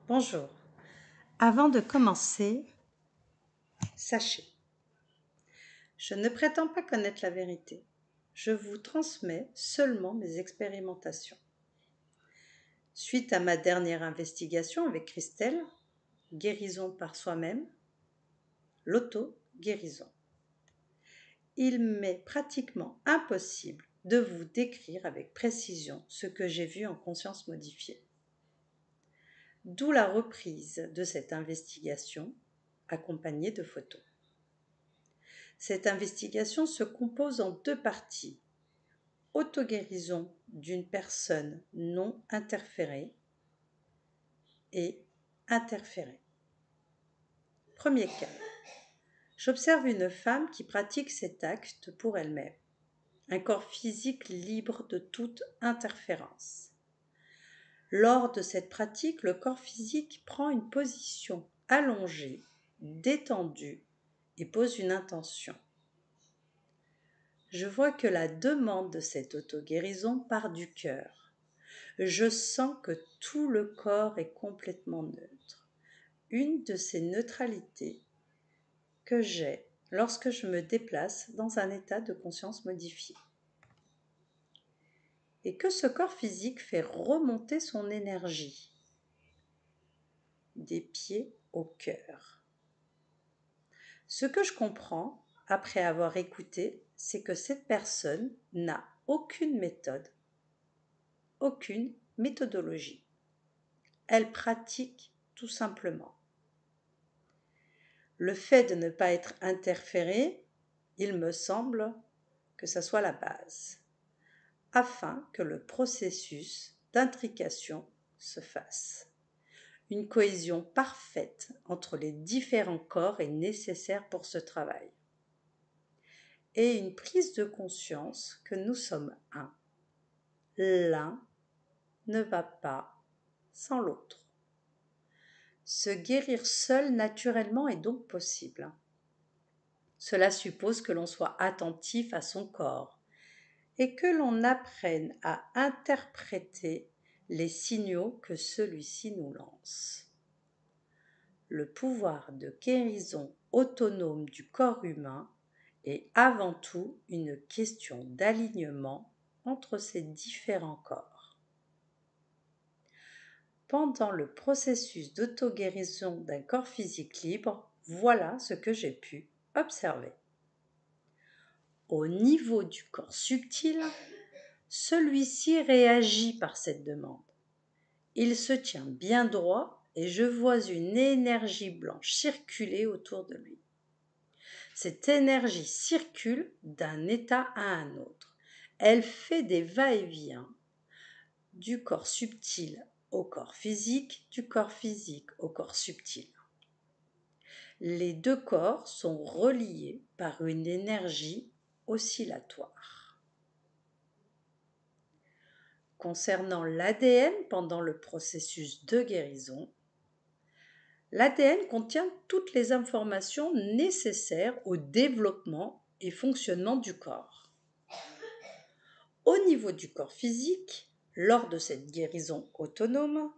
Bonjour. Avant de commencer, sachez, je ne prétends pas connaître la vérité. Je vous transmets seulement mes expérimentations. Suite à ma dernière investigation avec Christelle, guérison par soi-même, l'auto-guérison. Il m'est pratiquement impossible de vous décrire avec précision ce que j'ai vu en conscience modifiée. D'où la reprise de cette investigation accompagnée de photos. Cette investigation se compose en deux parties. Autoguérison d'une personne non interférée et interférée. Premier cas. J'observe une femme qui pratique cet acte pour elle-même. Un corps physique libre de toute interférence. Lors de cette pratique, le corps physique prend une position allongée, détendue et pose une intention. Je vois que la demande de cette auto-guérison part du cœur. Je sens que tout le corps est complètement neutre. Une de ces neutralités que j'ai lorsque je me déplace dans un état de conscience modifié. Et que ce corps physique fait remonter son énergie des pieds au cœur. Ce que je comprends, après avoir écouté, c'est que cette personne n'a aucune méthode, aucune méthodologie. Elle pratique tout simplement. Le fait de ne pas être interféré, il me semble que ça soit la base, afin que le processus d'intrication se fasse. Une cohésion parfaite entre les différents corps est nécessaire pour ce travail. Et une prise de conscience que nous sommes un. L'un ne va pas sans l'autre. Se guérir seul naturellement est donc possible. Cela suppose que l'on soit attentif à son corps et que l'on apprenne à interpréter les signaux que celui-ci nous lance. Le pouvoir de guérison autonome du corps humain est avant tout une question d'alignement entre ces différents corps. Pendant le processus d'auto-guérison d'un corps physique libre, voilà ce que j'ai pu observer. Au niveau du corps subtil, celui-ci réagit par cette demande. Il se tient bien droit et je vois une énergie blanche circuler autour de lui. Cette énergie circule d'un état à un autre. Elle fait des va-et-vient du corps subtil au corps physique, du corps physique au corps subtil. Les deux corps sont reliés par une énergie oscillatoire. Concernant l'ADN pendant le processus de guérison, l'ADN contient toutes les informations nécessaires au développement et fonctionnement du corps. Au niveau du corps physique, lors de cette guérison autonome,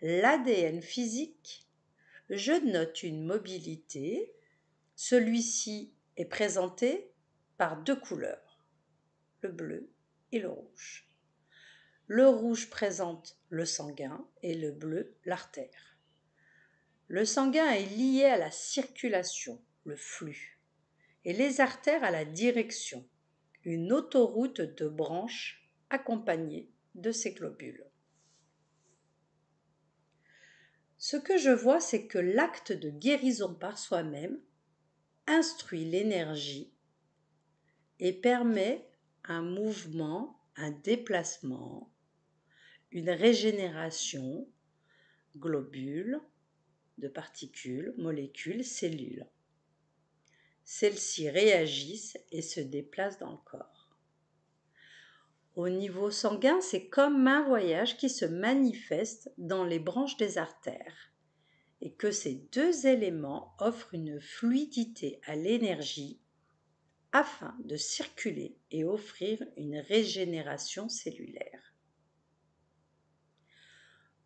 l'ADN physique, je note une mobilité. Celui-ci est présenté par deux couleurs, le bleu et le rouge. Le rouge présente le sanguin et le bleu l'artère. Le sanguin est lié à la circulation, le flux, et les artères à la direction, une autoroute de branches accompagnée de ces globules. Ce que je vois, c'est que l'acte de guérison par soi-même instruit l'énergie et permet un mouvement, un déplacement, une régénération, globules, de particules, molécules, cellules. Celles-ci réagissent et se déplacent dans le corps. Au niveau sanguin, c'est comme un voyage qui se manifeste dans les branches des artères et que ces deux éléments offrent une fluidité à l'énergie afin de circuler et offrir une régénération cellulaire.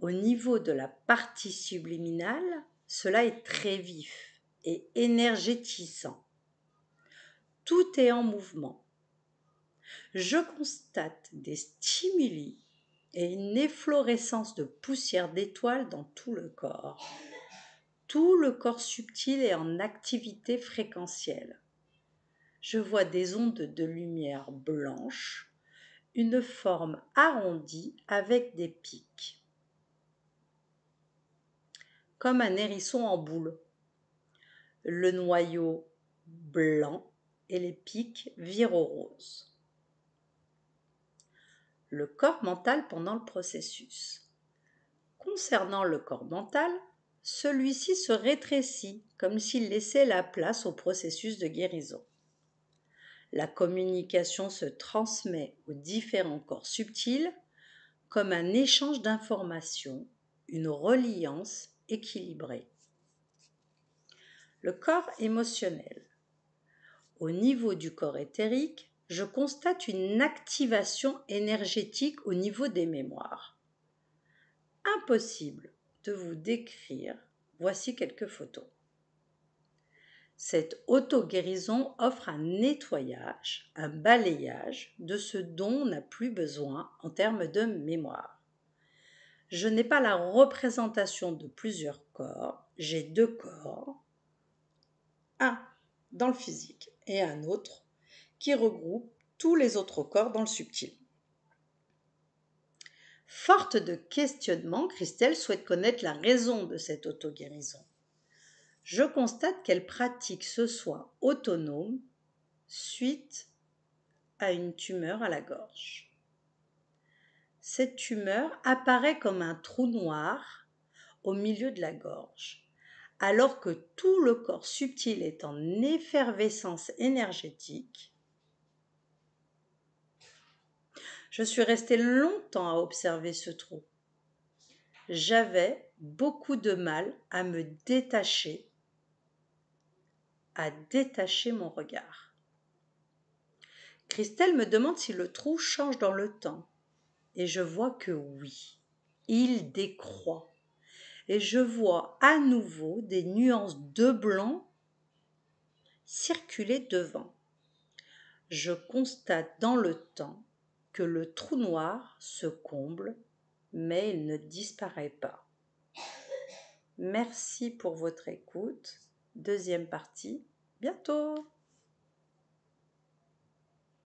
Au niveau de la partie subliminale, cela est très vif et énergétisant. Tout est en mouvement. Je constate des stimuli et une efflorescence de poussière d'étoiles dans tout le corps. Tout le corps subtil est en activité fréquentielle. Je vois des ondes de lumière blanche, une forme arrondie avec des pics, comme un hérisson en boule. Le noyau blanc et les pics virent au rose. Le corps mental pendant le processus. Concernant le corps mental, celui-ci se rétrécit comme s'il laissait la place au processus de guérison. La communication se transmet aux différents corps subtils comme un échange d'informations, une reliance équilibrée. Le corps émotionnel. Au niveau du corps éthérique, je constate une activation énergétique au niveau des mémoires. Impossible de vous décrire, voici quelques photos. Cette auto-guérison offre un nettoyage, un balayage de ce dont on n'a plus besoin en termes de mémoire. Je n'ai pas la représentation de plusieurs corps, j'ai 2 corps, un dans le physique et un autre qui regroupe tous les autres corps dans le subtil. Forte de questionnements, Christelle souhaite connaître la raison de cette auto-guérison. Je constate qu'elle pratique ce soin autonome suite à une tumeur à la gorge. Cette tumeur apparaît comme un trou noir au milieu de la gorge, alors que tout le corps subtil est en effervescence énergétique. Je suis restée longtemps à observer ce trou. J'avais beaucoup de mal à me détacher, à détacher mon regard. Christelle me demande si le trou change dans le temps. Et je vois que oui, il décroît. Et je vois à nouveau des nuances de blanc circuler devant. Je constate dans le temps que le trou noir se comble, mais il ne disparaît pas. Merci pour votre écoute. Deuxième partie, bientôt.